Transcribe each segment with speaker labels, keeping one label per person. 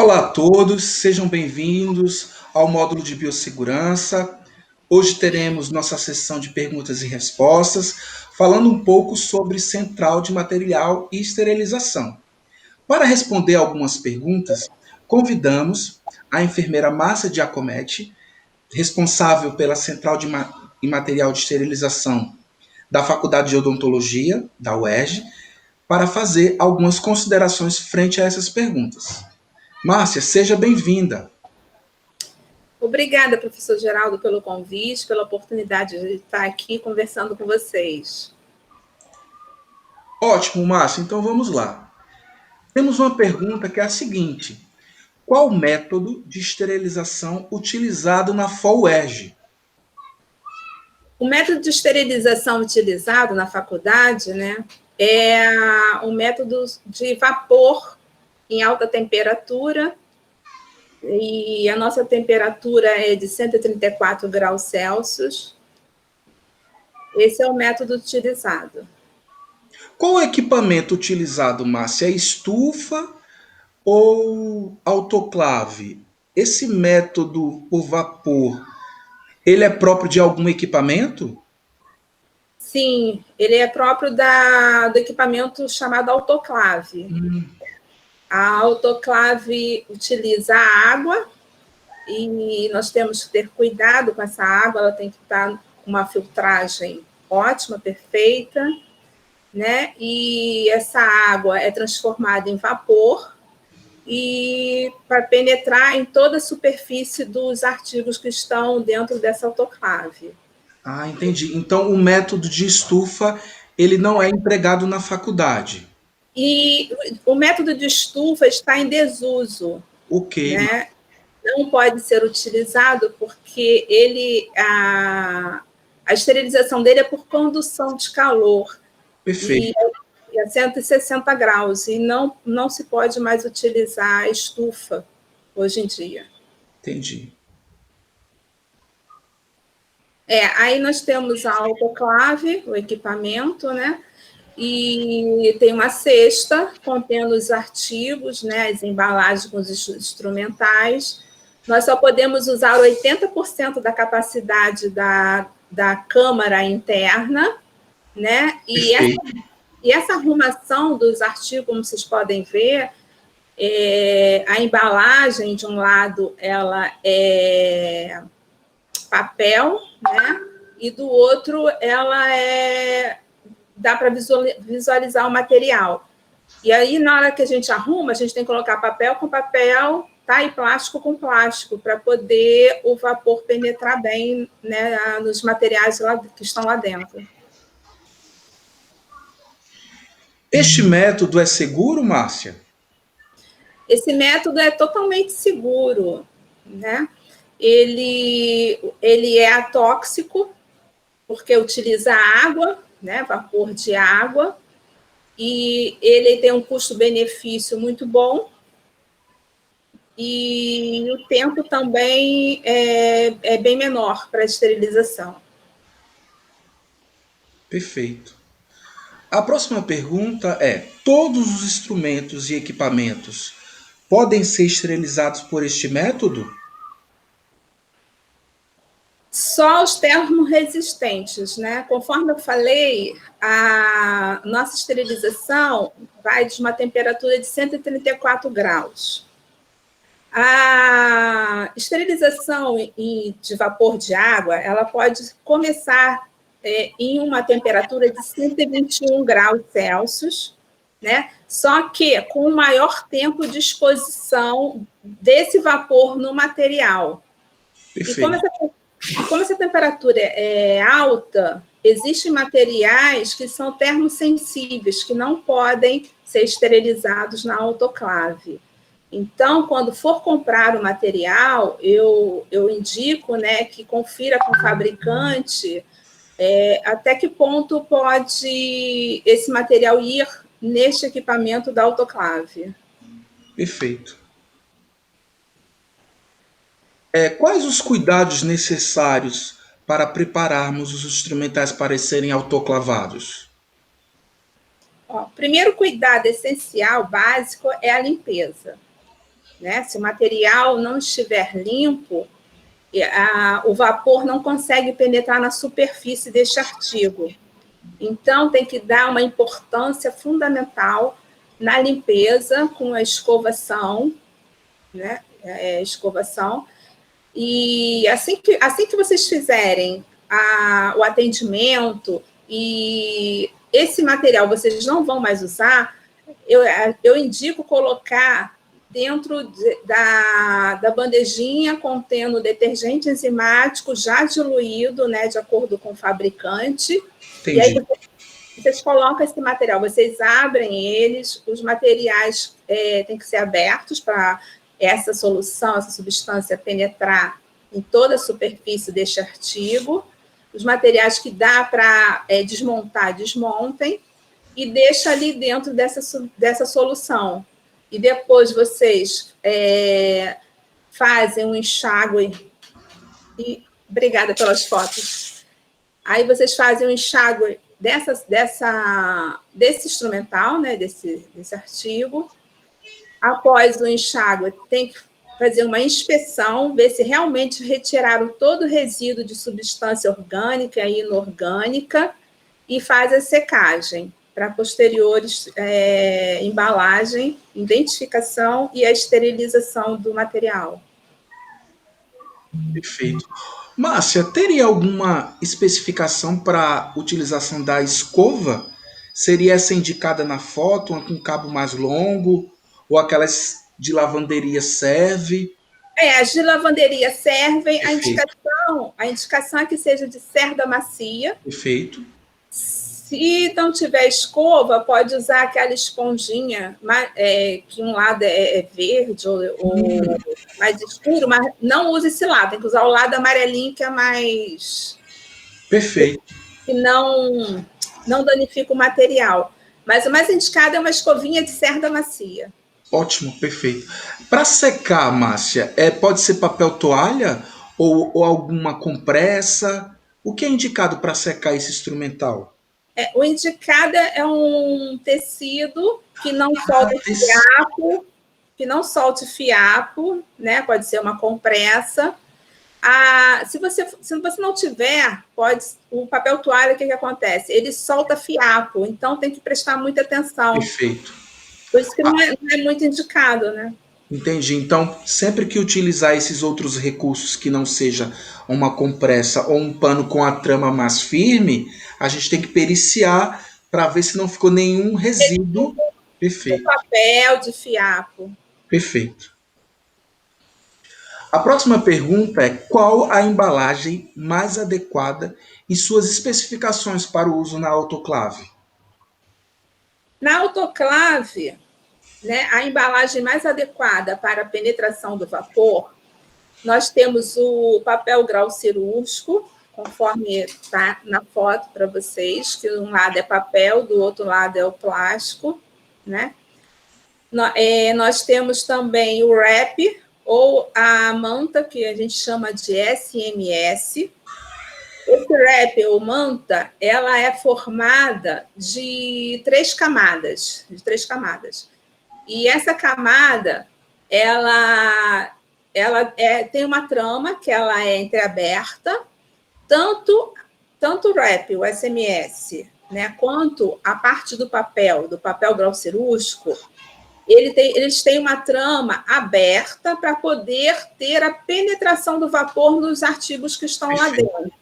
Speaker 1: Olá a todos, sejam bem-vindos ao módulo de biossegurança. Hoje teremos nossa sessão de perguntas e respostas, falando um pouco sobre central de material e esterilização. Para responder algumas perguntas, convidamos a enfermeira Márcia Giacometti, responsável pela central e material de esterilização da Faculdade de Odontologia, da UERJ, para fazer algumas considerações frente a essas perguntas. Márcia, seja bem-vinda.
Speaker 2: Obrigada, professor Geraldo, pelo convite, pela oportunidade de estar aqui conversando com vocês.
Speaker 1: Ótimo, Márcia. Então vamos lá. Temos uma pergunta que é a seguinte: qual o método de esterilização utilizado na FOUERJ?
Speaker 2: O método de esterilização utilizado na faculdade, é o método de vapor em alta temperatura, e a nossa temperatura é de 134 graus Celsius. Esse é o método utilizado.
Speaker 1: Qual o equipamento utilizado, Márcia? É estufa ou autoclave? Esse método por vapor, ele é próprio de algum equipamento?
Speaker 2: Sim, ele é próprio do equipamento chamado autoclave. A autoclave utiliza a água e nós temos que ter cuidado com essa água, ela tem que estar com uma filtragem ótima, perfeita, né? E essa água é transformada em vapor e para penetrar em toda a superfície dos artigos que estão dentro dessa autoclave.
Speaker 1: Ah, entendi. Então o método de estufa, ele não é empregado na faculdade.
Speaker 2: E o método de estufa está em desuso,
Speaker 1: Ok.
Speaker 2: né? Não pode ser utilizado porque a esterilização dele é por condução de calor.
Speaker 1: Perfeito.
Speaker 2: E a 160 graus, e não se pode mais utilizar a estufa hoje em dia.
Speaker 1: Entendi.
Speaker 2: Aí nós temos a autoclave, o equipamento, né? E tem uma cesta contendo os artigos, né? As embalagens com os instrumentais. Nós só podemos usar 80% da capacidade da câmara interna, né? E essa arrumação dos artigos, como vocês podem ver, a embalagem, de um lado, ela é papel, né? E do outro, ela dá para visualizar o material. E aí, na hora que a gente arruma, a gente tem que colocar papel com papel, tá? E plástico com plástico, para poder o vapor penetrar bem, né, nos materiais que estão lá dentro.
Speaker 1: Este método é seguro, Márcia?
Speaker 2: Esse método é totalmente seguro, né? Ele é atóxico, porque utiliza água, né, vapor de água, e ele tem um custo-benefício muito bom, e o tempo também é bem menor para a esterilização.
Speaker 1: Perfeito. A próxima pergunta é: todos os instrumentos e equipamentos podem ser esterilizados por este método?
Speaker 2: Só os termorresistentes, né? Conforme eu falei, a nossa esterilização vai de uma temperatura de 134 graus. A esterilização de vapor de água, ela pode começar em uma temperatura de 121 graus Celsius, né? Só que com o maior tempo de exposição desse vapor no material.
Speaker 1: Perfeito.
Speaker 2: E como essa temperatura é alta, existem materiais que são termosensíveis, que não podem ser esterilizados na autoclave. Então, quando for comprar o material, eu indico, né, que confira com o fabricante até que ponto pode esse material ir neste equipamento da autoclave.
Speaker 1: Perfeito. Quais os cuidados necessários para prepararmos os instrumentais para serem autoclavados?
Speaker 2: O primeiro cuidado essencial, básico, é a limpeza. né? Se o material não estiver limpo, o vapor não consegue penetrar na superfície deste artigo. Então, tem que dar uma importância fundamental na limpeza com a escovação, né? Escovação. E assim que vocês fizerem o atendimento e esse material vocês não vão mais usar, eu indico colocar dentro da bandejinha contendo detergente enzimático já diluído, né, de acordo com o fabricante.
Speaker 1: Entendi.
Speaker 2: E aí vocês colocam esse material, vocês abrem eles, os materiais têm que ser abertos para essa solução, essa substância penetrar em toda a superfície deste artigo. Os materiais que dá para desmontar, desmontem, e deixa ali dentro dessa solução. E depois vocês fazem um enxágue. E obrigada pelas fotos. Aí vocês fazem um enxágue desse instrumental, né, desse artigo. Após o enxágue, tem que fazer uma inspeção, ver se realmente retiraram todo o resíduo de substância orgânica e inorgânica e faz a secagem para posteriores embalagem, identificação e a esterilização do material.
Speaker 1: Perfeito. Márcia, teria alguma especificação para a utilização da escova? Seria essa indicada na foto, uma com cabo mais longo, ou aquelas de lavanderia serve?
Speaker 2: As de lavanderia servem.
Speaker 1: Perfeito.
Speaker 2: A indicação é que seja de cerda macia.
Speaker 1: Perfeito.
Speaker 2: Se não tiver escova, pode usar aquela esponjinha, que um lado é verde ou mais escuro, mas não use esse lado, tem que usar o lado amarelinho, que é mais...
Speaker 1: Perfeito.
Speaker 2: Que não danifica o material. Mas o mais indicado é uma escovinha de cerda macia.
Speaker 1: Ótimo, perfeito. Para secar, Márcia, pode ser papel toalha ou alguma compressa? O que é indicado para secar esse instrumental?
Speaker 2: O indicado é um tecido que não solte fiapo, né? Pode ser uma compressa. Se você não tiver, o papel toalha, o que acontece? Ele solta fiapo, então tem que prestar muita atenção.
Speaker 1: Perfeito.
Speaker 2: Por isso que não é muito indicado, né?
Speaker 1: Entendi. Então, sempre que utilizar esses outros recursos que não seja uma compressa ou um pano com a trama mais firme, a gente tem que periciar para ver se não ficou nenhum resíduo. Perfeito.
Speaker 2: De papel, de fiapo.
Speaker 1: Perfeito. A próxima pergunta é: qual a embalagem mais adequada e suas especificações para o uso na autoclave?
Speaker 2: Na autoclave, né, a embalagem mais adequada para a penetração do vapor, nós temos o papel grau cirúrgico, conforme está na foto para vocês, que um lado é papel, do outro lado é o plástico, né? Nós temos também o wrap, ou a manta, que a gente chama de SMS. Esse wrap, ou manta, ela é formada de 3 camadas. E essa camada, ela tem uma trama que ela é entreaberta, tanto o wrap, o SMS, né, quanto a parte do papel grau cirúrgico, eles têm uma trama aberta para poder ter a penetração do vapor nos artigos que estão lá dentro.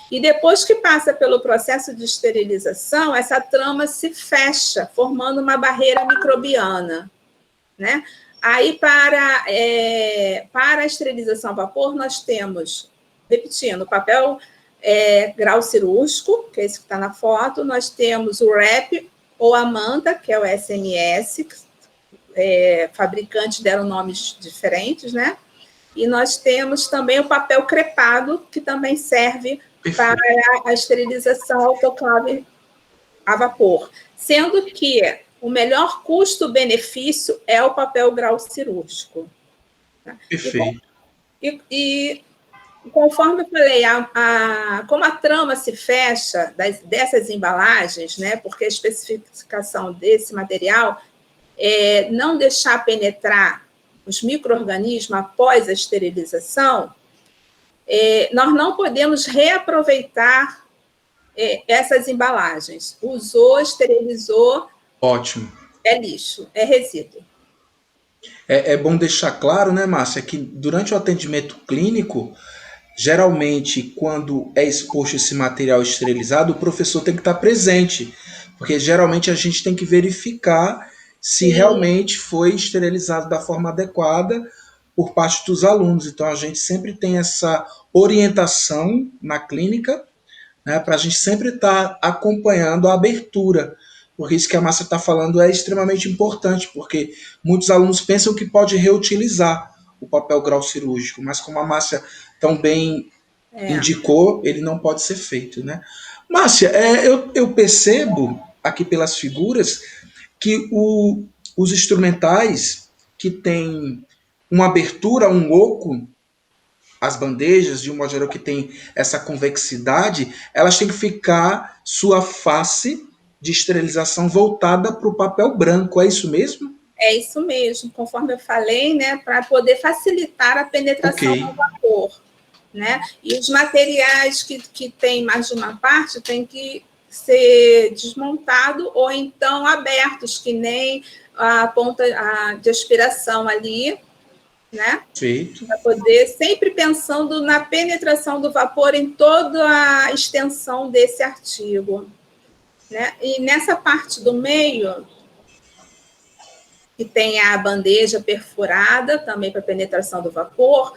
Speaker 2: E depois que passa pelo processo de esterilização, essa trama se fecha, formando uma barreira microbiana, né? Aí, para a esterilização a vapor, nós temos, repetindo, o papel grau cirúrgico, que é esse que está na foto, nós temos o wrap ou a manta, que é o SMS, fabricantes deram nomes diferentes, né? E nós temos também o papel crepado, que também serve para a esterilização autoclave a vapor, sendo que o melhor custo-benefício é o papel grau cirúrgico.
Speaker 1: Perfeito.
Speaker 2: E conforme eu falei, como a trama se fecha dessas embalagens, né, porque a especificação desse material é não deixar penetrar os micro-organismos após a esterilização, nós não podemos reaproveitar essas embalagens. Usou, esterilizou.
Speaker 1: Ótimo.
Speaker 2: É lixo, é resíduo.
Speaker 1: É bom deixar claro, né, Márcia, que durante o atendimento clínico, geralmente, quando é exposto esse material esterilizado, o professor tem que estar presente, porque geralmente a gente tem que verificar se realmente foi esterilizado da forma adequada por parte dos alunos. Então, a gente sempre tem essa orientação na clínica, né, para a gente sempre estar acompanhando a abertura. Porque isso que a Márcia está falando é extremamente importante, porque muitos alunos pensam que pode reutilizar o papel grau cirúrgico, mas como a Márcia tão bem indicou, ele não pode ser feito. Né? Márcia, eu percebo aqui pelas figuras que os instrumentais que têm uma abertura, um oco, as bandejas, de um modo geral, que tem essa convexidade, elas têm que ficar sua face de esterilização voltada para o papel branco, é isso mesmo?
Speaker 2: É isso mesmo, conforme eu falei, né, para poder facilitar a penetração do vapor. Né? E os materiais que tem mais de uma parte têm que ser desmontados ou então abertos, que nem a ponta de aspiração ali, né? Para poder, sempre pensando na penetração do vapor em toda a extensão desse artigo. Né? E nessa parte do meio, que tem a bandeja perfurada, também para penetração do vapor,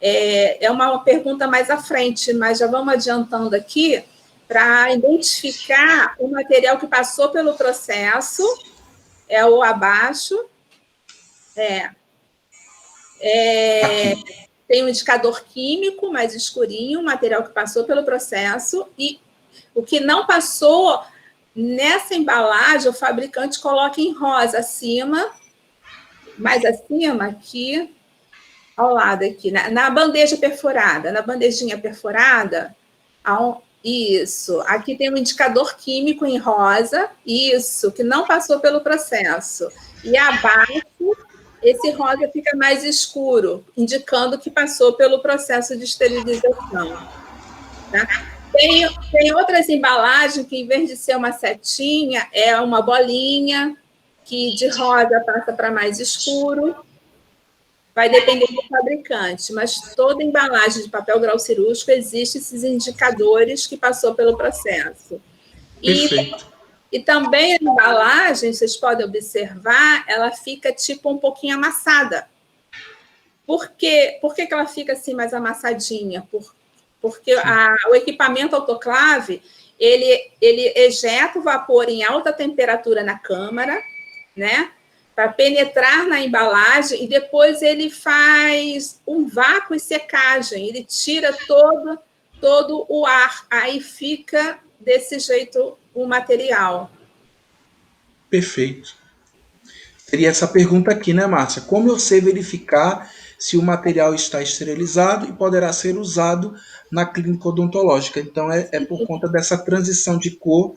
Speaker 2: é uma pergunta mais à frente, mas já vamos adiantando aqui para identificar o material que passou pelo processo, é o abaixo, tem um indicador químico mais escurinho, material que passou pelo processo, e o que não passou, nessa embalagem, o fabricante coloca em rosa acima, mais acima aqui, ao lado aqui, na bandeja perfurada, na bandejinha perfurada, isso, aqui tem um indicador químico em rosa, isso, que não passou pelo processo. E abaixo, esse rosa fica mais escuro, indicando que passou pelo processo de esterilização. Tá? Tem outras embalagens que, em vez de ser uma setinha, é uma bolinha, que de rosa passa para mais escuro. Vai depender do fabricante, mas toda embalagem de papel grau cirúrgico existe esses indicadores que passou pelo processo. E também a embalagem, vocês podem observar, ela fica tipo um pouquinho amassada. Por que ela fica assim mais amassadinha? Porque o equipamento autoclave, ele ejeta o vapor em alta temperatura na câmara, né? Para penetrar na embalagem, e depois ele faz um vácuo e secagem, ele tira todo o ar, aí fica desse jeito o material.
Speaker 1: Perfeito. Seria essa pergunta aqui, né, Márcia? Como eu sei verificar se o material está esterilizado e poderá ser usado na clínica odontológica? Então, é por conta dessa transição de cor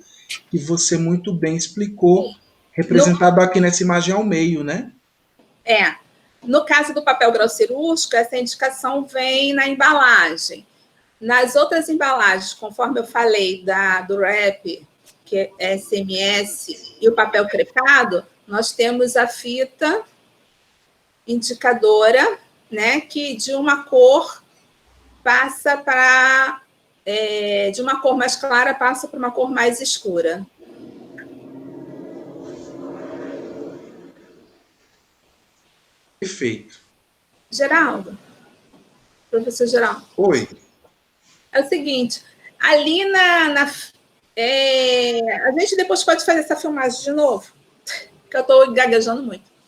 Speaker 1: que você muito bem explicou, representado aqui nessa imagem ao meio, né?
Speaker 2: No caso do papel grau cirúrgico, essa indicação vem na embalagem. Nas outras embalagens, conforme eu falei do REP, que é SMS, e o papel crepado, nós temos a fita indicadora, né, que de uma cor passa para... de uma cor mais clara passa para uma cor mais escura.
Speaker 1: Perfeito.
Speaker 2: Geraldo, professor Geraldo.
Speaker 1: Oi.
Speaker 2: É o seguinte, ali a gente depois pode fazer essa filmagem de novo, que eu estou gaguejando muito.